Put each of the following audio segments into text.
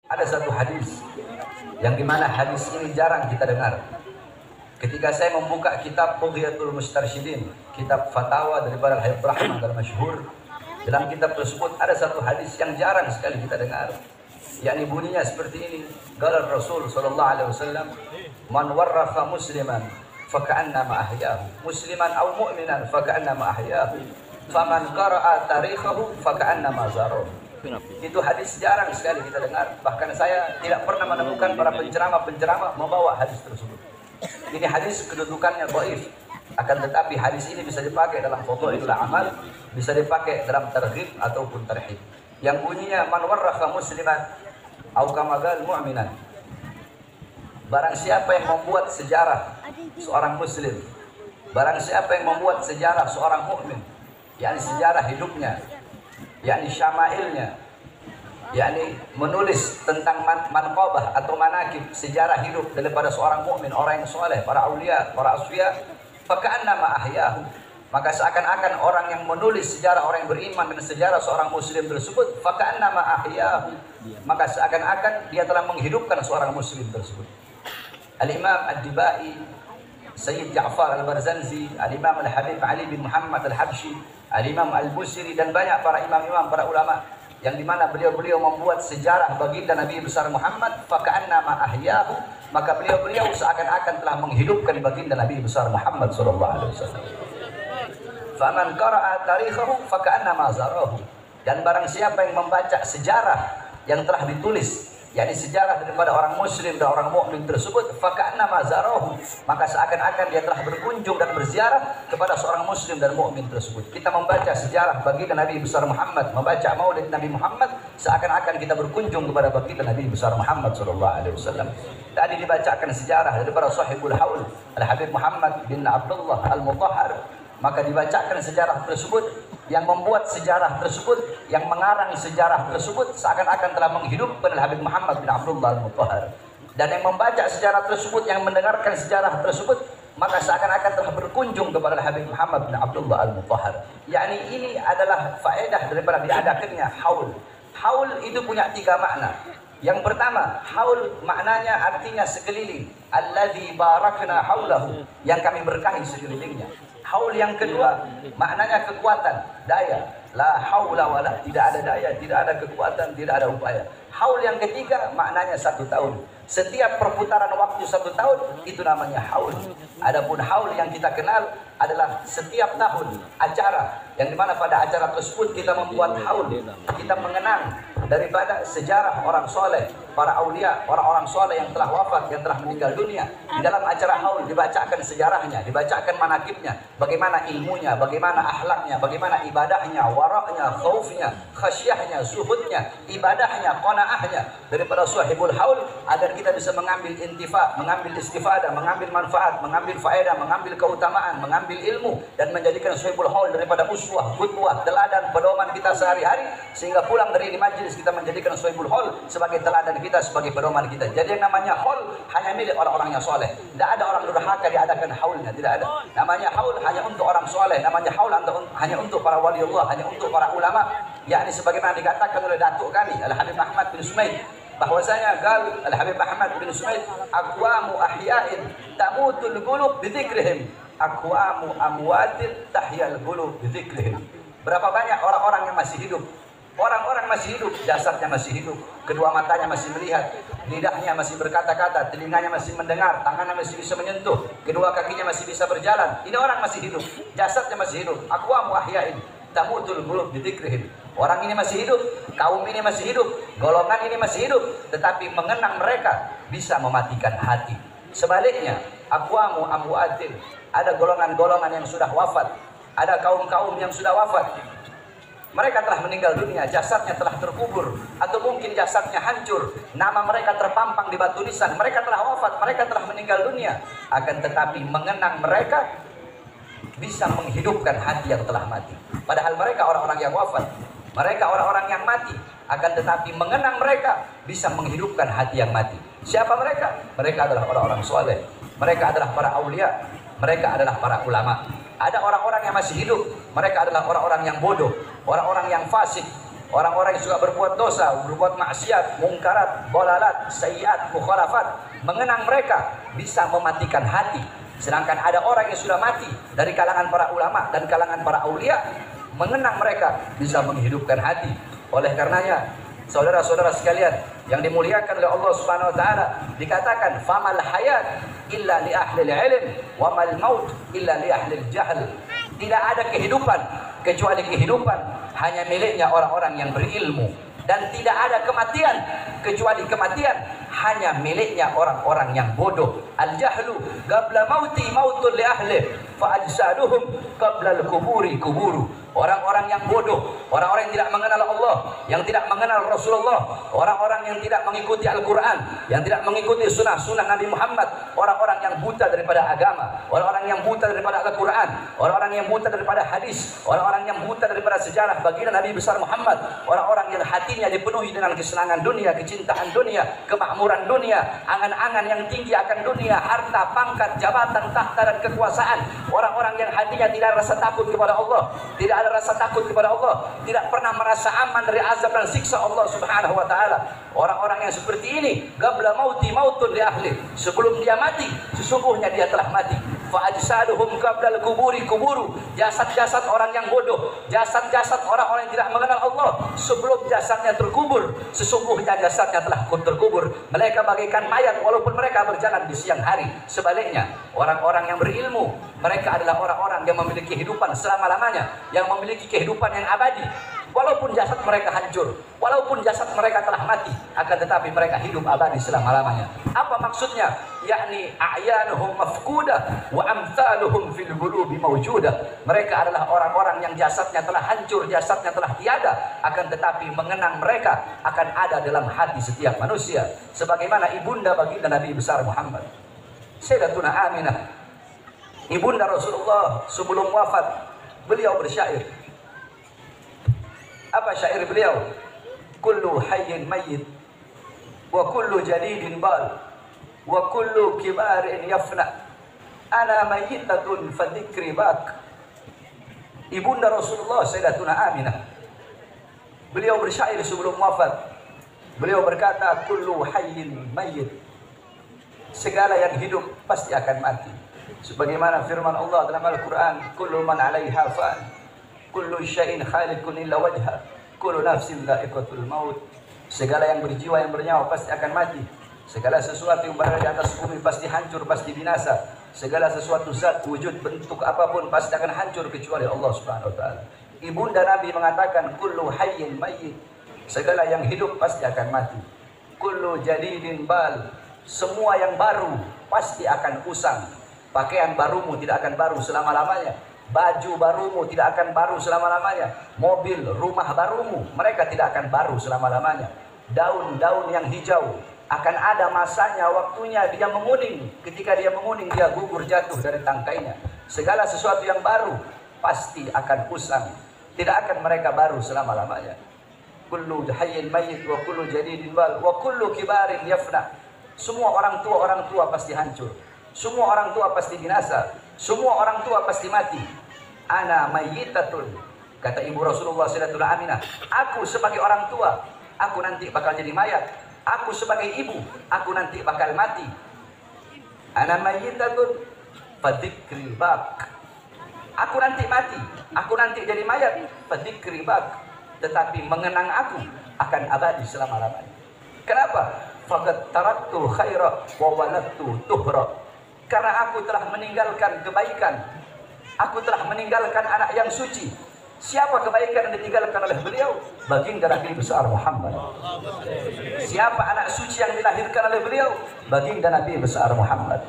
Ada satu hadis yang dimana hadis ini jarang kita dengar. Ketika saya membuka kitab Bughyatul Mustarsyidin, kitab fatwa daripada Habib Rahman dan masyhur, dalam kitab tersebut ada satu hadis yang jarang sekali kita dengar. Yakni bunyinya seperti ini. Qala Rasul sallallahu alaihi wasallam, "Man warrafa musliman faka'annama ahyahu, musliman aw mu'minan faka'annama ahyahu, faman qara'a tarikhahu faka'annama zarahu." Itu hadis jarang sekali kita dengar. Bahkan saya tidak pernah menemukan para penceramah-penceramah membawa hadis tersebut. Ini hadis kedudukannya dhaif. Akan tetapi hadis ini bisa dipakai dalam fadhailul amal, bisa dipakai dalam targhib ataupun tarhib. Yang bunyinya man warrafa musliman au kama qala mu'minan. Barang siapa yang membuat sejarah seorang muslim, barang siapa yang membuat sejarah seorang mukmin, yakni sejarah hidupnya, yakni syama'ilnya, yakni menulis tentang manqabah atau manakib sejarah hidup daripada seorang mukmin, orang yang soleh, para aulia, para asfiya, faka'annama ahyahu, maka seakan-akan orang yang menulis sejarah orang yang beriman dan sejarah seorang muslim tersebut, faka'annama ahyahu, maka seakan-akan dia telah menghidupkan seorang muslim tersebut. Al-Imam Ad-Dibai, Sayyid Ja'far Al-Barzanzi, Al-Imam Al-Habib Ali bin Muhammad Al-Habsyi, Al-Imam Al-Busiri, dan banyak para imam-imam, para ulama yang dimana beliau-beliau membuat sejarah baginda Nabi besar Muhammad, faka'annama ahyahu, maka beliau-beliau seakan-akan telah menghidupkan baginda Nabi besar Muhammad sallallahu alaihi wasallam. Faman qara'a tarikhahu faka'annama zarahu, dan barang siapa yang membaca sejarah yang telah ditulis, yakni sejarah daripada orang muslim dan orang mukmin tersebut, faka'annama zarahu, maka seakan-akan dia telah berkunjung dan berziarah kepada seorang muslim dan mukmin tersebut. Kita membaca sejarah baginda Nabi besar Muhammad, membaca maulid Nabi Muhammad, seakan-akan kita berkunjung kepada baginda Nabi besar Muhammad sallallahu alaihi wasallam. Tadi dibacakan sejarah daripada sahibul haul Al-Habib Muhammad bin Abdullah Al-Mutahhar, maka dibacakan sejarah tersebut. Yang membuat sejarah tersebut, yang mengarang sejarah tersebut, seakan-akan telah menghidupkan Al-Habib Muhammad bin Abdullah Al-Mutahhar. Dan yang membaca sejarah tersebut, yang mendengarkan sejarah tersebut, maka seakan-akan telah berkunjung kepada Al-Habib Muhammad bin Abdullah Al-Mutahhar. Yakni ini adalah faedah daripada diadakannya haul. Haul itu punya 3 makna. Yang pertama, haul maknanya artinya sekeliling. Alladzi barakna haulahu, yang kami berkahi sekelilingnya. Haul yang kedua maknanya kekuatan, daya. La haula wala, tidak ada daya, tidak ada kekuatan, tidak ada upaya. Haul yang ketiga maknanya 1 tahun. Setiap perputaran waktu 1 tahun itu namanya haul. Adapun haul yang kita kenal adalah setiap tahun acara, yang dimana pada acara tersebut kita membuat haul. Kita mengenang daripada sejarah orang soleh, para aulia, orang-orang soleh yang telah wafat, yang telah meninggal dunia. Di dalam acara haul dibacakan sejarahnya, dibacakan manakibnya, bagaimana ilmunya, bagaimana akhlaknya, bagaimana ibadahnya, waraknya, khaufnya, khasyahnya, zuhudnya, ibadahnya, qanaahnya daripada sahibul haul, agar kita bisa mengambil intifa, mengambil istifadah, mengambil manfaat, mengambil faedah, mengambil keutamaan, mengambil ilmu, dan menjadikan sahibul haul daripada uswah, qudwah, teladan, pedoman kita sehari-hari, sehingga pulang dari majlis kita menjadikan sahibul haul sebagai teladan kita, sebagai pedoman kita. Jadi yang namanya haul hanya milik orang-orang yang soleh. Tidak ada orang durhaka diadakan haulnya, tidak ada. Namanya haul hanya untuk orang soleh, namanya haul hanya untuk para waliullah, hanya untuk para ulama, yakni sebagaimana dikatakan oleh datuk kami Al-Habib Ahmad bin Sumaid, bahwasanya gal Al-Habib Ahmad bin Sumaid, aqwamu ahya'in tamutul qulub bidzikrihim, aqwamu amwatin tahyal qulub bidzikrihim. Berapa banyak orang-orang yang masih hidup. Orang-orang masih hidup, jasadnya masih hidup, kedua matanya masih melihat, lidahnya masih berkata-kata, telinganya masih mendengar, tangannya masih bisa menyentuh, kedua kakinya masih bisa berjalan. Ini orang masih hidup, jasadnya masih hidup. Aqwamu ahya'in tamutul qulub bidzikrihim. Orang ini masih hidup, kaum ini masih hidup, golongan ini masih hidup, tetapi mengenang mereka bisa mematikan hati. Sebaliknya, aqwamu amwatin, ada golongan-golongan yang sudah wafat, ada kaum-kaum yang sudah wafat. Mereka telah meninggal dunia, jasadnya telah terkubur, atau mungkin jasadnya hancur, nama mereka terpampang di batu nisan, mereka telah wafat, mereka telah meninggal dunia. Akan tetapi mengenang mereka bisa menghidupkan hati yang telah mati. Padahal mereka orang-orang yang wafat, mereka orang-orang yang mati. Akan tetapi mengenang mereka bisa menghidupkan hati yang mati. Siapa mereka? Mereka adalah orang-orang soleh, mereka adalah para aulia, mereka adalah para ulama. Ada orang-orang yang masih hidup, mereka adalah orang-orang yang bodoh, orang-orang yang fasik, orang-orang yang suka berbuat dosa, berbuat maksiat, mungkarat, dolalat, sayyiat, mukhalafat, mengenang mereka bisa mematikan hati. Sedangkan ada orang yang sudah mati dari kalangan para ulama dan kalangan para aulia, mengenang mereka bisa menghidupkan hati. Oleh karenanya, saudara-saudara sekalian yang dimuliakan oleh Allah Subhanahu wa taala, dikatakan famal hayat illa li ahli ilm wa mal maut illa li ahli jahl. Tidak ada kehidupan kecuali kehidupan hanya miliknya orang-orang yang berilmu, dan tidak ada kematian kecuali kematian hanya miliknya orang-orang yang bodoh. Al-jahlu qabla mauti mautun li ahli fa ajsaduhum qabla al-kuburi kuburu. Orang-orang yang bodoh, orang-orang yang tidak mengenal Allah, yang tidak mengenal Rasulullah, orang-orang yang tidak mengikuti Al-Quran, yang tidak mengikuti sunnah-sunnah Nabi Muhammad, orang-orang yang buta daripada agama, orang-orang yang buta daripada Al-Quran, orang-orang yang buta daripada hadis, orang-orang yang buta daripada sejarah baginda Nabi besar Muhammad, orang-orang yang hatinya dipenuhi dengan kesenangan dunia, kecintaan dunia, kemakmuran dunia, angan-angan yang tinggi akan dunia, harta, pangkat, jabatan, tahta dan kekuasaan, orang-orang yang hatinya tidak rasa takut kepada Allah, tidak ada rasa takut kepada Allah, tidak pernah merasa aman dari azab dan siksa Allah Subhanahu wa taala. Orang-orang yang seperti ini, qabla mauti mautun li ahli, sebelum dia mati sesungguhnya dia telah mati. Fa ajsaduhum qabla al-kuburi kuburu, jasad-jasad orang yang bodoh, jasad-jasad orang-orang yang tidak mengenal Allah, sebelum jasadnya terkubur sesungguhnya jasadnya telah terkubur. Mereka bagaikan mayat walaupun mereka berjalan di siang hari. Sebaliknya, orang-orang yang berilmu, mereka adalah orang-orang yang memiliki kehidupan selama-lamanya, yang memiliki kehidupan yang abadi. Walaupun jasad mereka hancur, walaupun jasad mereka telah mati, akan tetapi mereka hidup abadi selama-lamanya. Apa maksudnya? Yakni a'yanuhum mafkudah wa amthaluhum fil qulubi mawjudah. Mereka adalah orang-orang yang jasadnya telah hancur, jasadnya telah tiada, akan tetapi mengenang mereka akan ada dalam hati setiap manusia. Sebagaimana ibunda baginda Nabi besar Muhammad, Sayyidatuna Aminah, ibunda Rasulullah, sebelum wafat beliau bersyair. Apa syair beliau? Kullu hayyin mayyit wa kullu jadidin bal wa kullu kibarin yafna ana mayyitatun fa dzikri bak. Ibunda Rasulullah Sayyidatuna Aminah, beliau bersyair sebelum wafat. Beliau berkata, kullu hayyin mayyit, segala yang hidup pasti akan mati. Sebagaimana firman Allah dalam Al-Quran, kullu man 'alaiha fan, kullu syai'in khaliqun illa wajha, kullu nafsin dha'iqatul maut. Segala yang berjiwa, yang bernyawa pasti akan mati. Segala sesuatu yang berada di atas bumi pasti hancur, pasti binasa. Segala sesuatu zat, wujud, bentuk apapun pasti akan hancur kecuali Allah Subhanahu wa taala. Ibunda Nabi mengatakan kullu hayyin mayyit, segala yang hidup pasti akan mati. Kullu jadidin bal, semua yang baru pasti akan usang. Pakaian barumu tidak akan baru selama-lamanya. Baju barumu tidak akan baru selama-lamanya. Mobil, rumah barumu, mereka tidak akan baru selama-lamanya. Daun-daun yang hijau akan ada masanya, waktunya dia menguning. Ketika dia menguning, dia gugur jatuh dari tangkainya. Segala sesuatu yang baru pasti akan usang. Tidak akan mereka baru selama-lamanya. Kullu hayyin mayyit wa kullu jadidin wal wa kullu kibarin yafna. Semua orang tua pasti hancur. Semua orang tua pasti binasa. Semua orang tua pasti mati. Ana mayyitatun, kata ibu Rasulullah Sayyidatuna Aminah, aku sebagai orang tua, aku nanti bakal jadi mayat. Aku sebagai ibu, aku nanti bakal mati. Ana mayyitatun fadzikri bak, aku nanti mati, aku nanti jadi mayat. Fadzikri bak, tetapi mengenang aku akan abadi selama-lamanya. Kenapa? Faqad taraktu khaira wa waladtu tuhra, karena aku telah meninggalkan kebaikan, aku telah meninggalkan anak yang suci. Siapa kebaikan yang ditinggalkan oleh beliau? Baginda Nabi besar Muhammad. Siapa anak suci yang dilahirkan oleh beliau? Baginda Nabi besar Muhammad.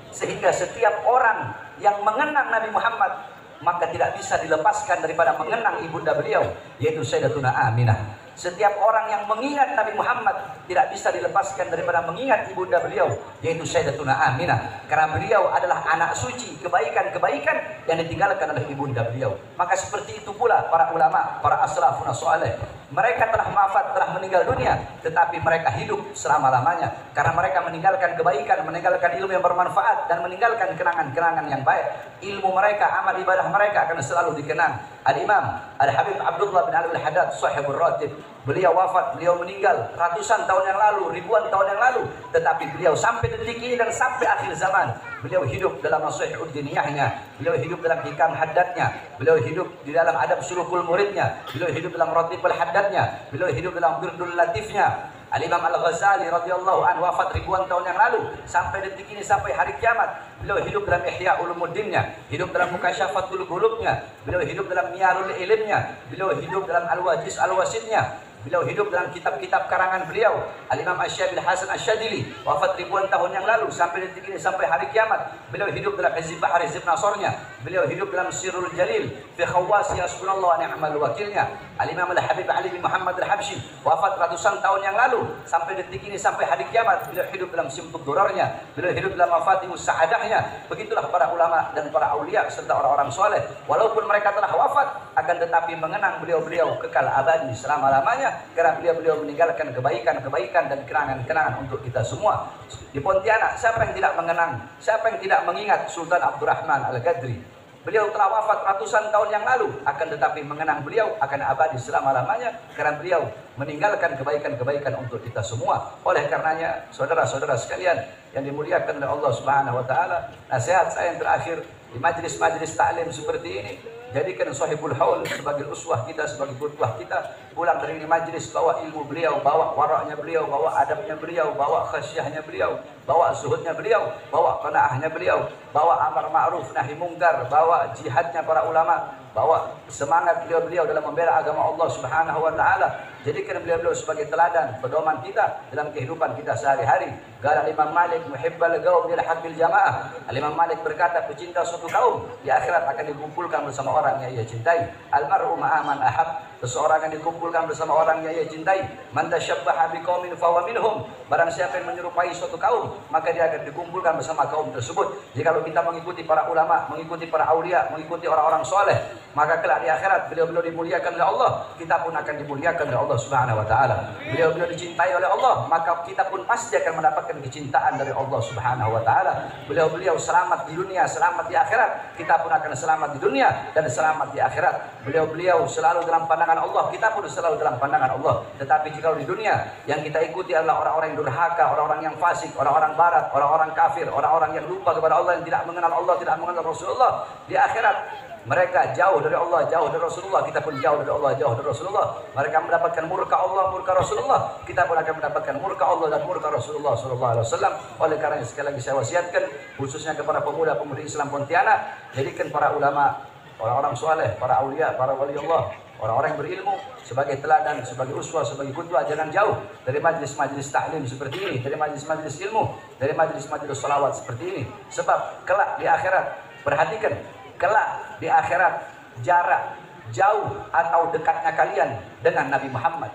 Sehingga setiap orang yang mengenang Nabi Muhammad, maka tidak bisa dilepaskan daripada mengenang ibunda beliau, yaitu Sayyidatuna Aminah. Setiap orang yang mengingat Nabi Muhammad, tidak bisa dilepaskan daripada mengingat ibunda beliau, yaitu Sayyidatuna Aminah. Karena beliau adalah anak suci, kebaikan-kebaikan yang ditinggalkan oleh ibunda beliau. Maka seperti itu pula para ulama, para aslafun saleh. Mereka telah wafat, telah meninggal dunia, tetapi mereka hidup selama-lamanya. Karena mereka meninggalkan kebaikan, meninggalkan ilmu yang bermanfaat, dan meninggalkan kenangan-kenangan yang baik. Ilmu mereka, amal ibadah mereka akan selalu dikenang. Al-Imam Al-Habib Abdullah bin Alwi Al-Haddad, sahibur ratib. Beliau wafat, beliau meninggal ratusan tahun yang lalu, ribuan tahun yang lalu. Tetapi beliau sampai detik ini dan sampai akhir zaman, beliau hidup dalam nasihat diniyahnya, beliau hidup dalam hikam haddadnya, beliau hidup di dalam adab sulukul muridnya, beliau hidup dalam ratibul haddadnya, beliau hidup dalam birdul latifnya. Al-Imam Al-Ghazali radhiyallahu anhu wafat ribuan tahun yang lalu, sampai detik ini, sampai hari kiamat beliau hidup dalam Ihya Ulumuddinnya, hidup dalam Mukasyafatul Qulubnya, beliau hidup dalam Miyarul Ilmnya, beliau hidup dalam Al-Wajiz Al-Wasidnya, beliau hidup dalam kitab-kitab karangan beliau. Al-Imam Asy-Syabil Hasan Asy-Syadili wafat ribuan tahun yang lalu, sampai detik ini, sampai hari kiamat beliau hidup dalam Hizb Bahar Hizb Nasornya, beliau hidup dalam Sirrul Jalil fi Khawwasi Hasbunallah wa ni'mal wakilnya. Al-Imam Al-Habib Ali bin Muhammad Al-Habsyi wafat ratusan tahun yang lalu, sampai detik ini, sampai hari kiamat beliau hidup dalam Simtud Durarnya, beliau hidup dalam Mafatimus Sa'adahnya. Begitulah para ulama dan para aulia serta orang-orang soleh, walaupun mereka telah wafat, akan tetapi mengenang beliau-beliau kekal abadi selama-lamanya, karena beliau-beliau meninggalkan kebaikan-kebaikan dan kenangan-kenangan untuk kita semua. Di Pontianak, siapa yang tidak mengenang, siapa yang tidak mengingat Sultan Abdurrahman Al-Ghadri? Beliau telah wafat ratusan tahun yang lalu, akan tetapi mengenang beliau akan abadi selama-lamanya, karena beliau meninggalkan kebaikan-kebaikan untuk kita semua. Oleh karenanya, saudara-saudara sekalian yang dimuliakan oleh Allah Subhanahu wa taala, nasihat saya yang terakhir di majlis-majlis taklim seperti ini, jadikan Sahibul Haul sebagai uswah kita, sebagai qudwah kita. Pulang dari ini majlis, bawa ilmu beliau, bawa waraknya beliau, bawa adabnya beliau, bawa khasyahnya beliau, bawa zuhudnya beliau, bawa qanaahnya beliau, bawa amar ma'ruf nahi mungkar, bawa jihadnya para ulama, bawa semangat beliau-beliau dalam membela agama Allah Subhanahu wa taala. Jadikan beliau-beliau sebagai teladan, pedoman kita dalam kehidupan kita sehari-hari. Qala Imam Malik muhibbal qaum bil haqqil jamaah. Imam Malik berkata, pecinta suatu kaum di akhirat akan dikumpulkan bersama orang yang ia cintai. Al-mar'u ma'a man ahab. Seseorang yang dikumpulkan bersama orang yang ia cintai. Man tasyabbaha biqaumin fahuwa minhum. Barang siapa yang menyerupai suatu kaum, maka dia akan dikumpulkan bersama kaum tersebut. Jika kita mengikuti para ulama, mengikuti para aulia, mengikuti orang-orang soleh, maka kelak di akhirat beliau-beliau dimuliakan oleh Allah, kita pun akan dimuliakan oleh Allah Subhanahu wa taala. Beliau-beliau dicintai oleh Allah, maka kita pun pasti akan mendapatkan kecintaan dari Allah Subhanahu wa taala. Beliau-beliau selamat di dunia, selamat di akhirat, kita pun akan selamat di dunia dan selamat di akhirat. Beliau-beliau selalu dalam pandangan Allah, kita pun selalu dalam pandangan Allah. Tetapi jika di dunia yang kita ikuti adalah orang-orang yang durhaka, orang-orang yang fasik, orang-orang barat, orang-orang kafir, orang-orang yang lupa kepada Allah, yang tidak mengenal Allah, tidak mengenal Rasulullah, di akhirat mereka jauh dari Allah, jauh dari Rasulullah, kita pun jauh dari Allah, jauh dari Rasulullah. Mereka mendapatkan murka Allah, murka Rasulullah, kita pun akan mendapatkan murka Allah dan murka Rasulullah sallallahu alaihi wasallam. Oleh karena sekali lagi saya wasiatkan khususnya kepada pemuda-pemudi Islam Pontianak, jadikan para ulama, orang-orang soleh, para aulia, para wali Allah, orang-orang yang berilmu sebagai teladan, sebagai uswah, sebagai qudwah. Jangan jauh dari majlis-majlis taklim seperti ini, dari majlis-majlis ilmu, dari majlis-majlis sholawat seperti ini. Sebab kelak di akhirat, perhatikan, kelak di akhirat jarak jauh atau dekatnya kalian dengan Nabi Muhammad,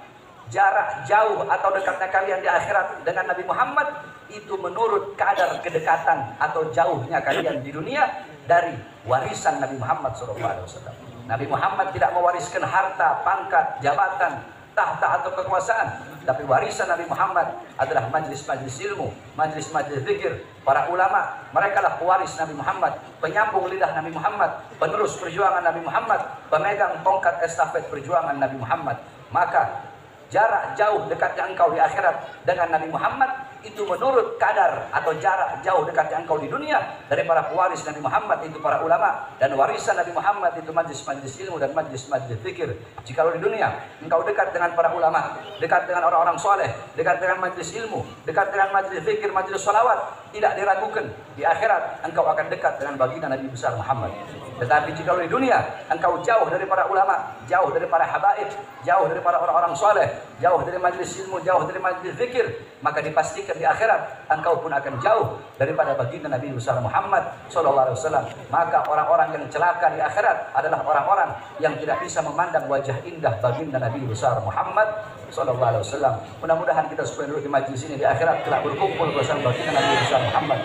jarak jauh atau dekatnya kalian di akhirat dengan Nabi Muhammad itu menurut kadar kedekatan atau jauhnya kalian di dunia dari warisan Nabi Muhammad SAW. Nabi Muhammad tidak mewariskan harta, pangkat, jabatan, tahta atau kekuasaan, tapi warisan Nabi Muhammad adalah majlis-majlis ilmu, majlis-majlis zikir. Para ulama, mereka lah pewaris Nabi Muhammad, penyambung lidah Nabi Muhammad, penerus perjuangan Nabi Muhammad, pemegang tongkat estafet perjuangan Nabi Muhammad. Maka jarak jauh dekatnya engkau di akhirat dengan Nabi Muhammad itu menurut kadar atau jarak jauh dekatnya engkau di dunia dari para pewaris Nabi Muhammad, itu para ulama, dan warisan Nabi Muhammad itu majlis-majlis ilmu dan majlis-majlis zikir. Jikalau di dunia engkau dekat dengan para ulama, dekat dengan orang-orang soleh, dekat dengan majlis ilmu, dekat dengan majlis zikir, majlis sholawat, tidak diragukan di akhirat engkau akan dekat dengan baginda Nabi besar Muhammad. Tetapi jikalau di dunia engkau jauh dari para ulama, jauh dari para habaib, jauh dari para orang-orang soleh, jauh dari majlis ilmu, jauh dari majlis zikir, maka dipastikan saksikan di akhirat, engkau pun akan jauh daripada baginda Nabi besar Muhammad sallallahu alaihi wasallam. Maka orang-orang yang celaka di akhirat adalah orang-orang yang tidak bisa memandang wajah indah baginda Nabi besar Muhammad sallallahu alaihi wasallam. Mudah-mudahan kita supaya dulu di majlis ini di akhirat telah berkumpul bersama baginda Nabi besar Muhammad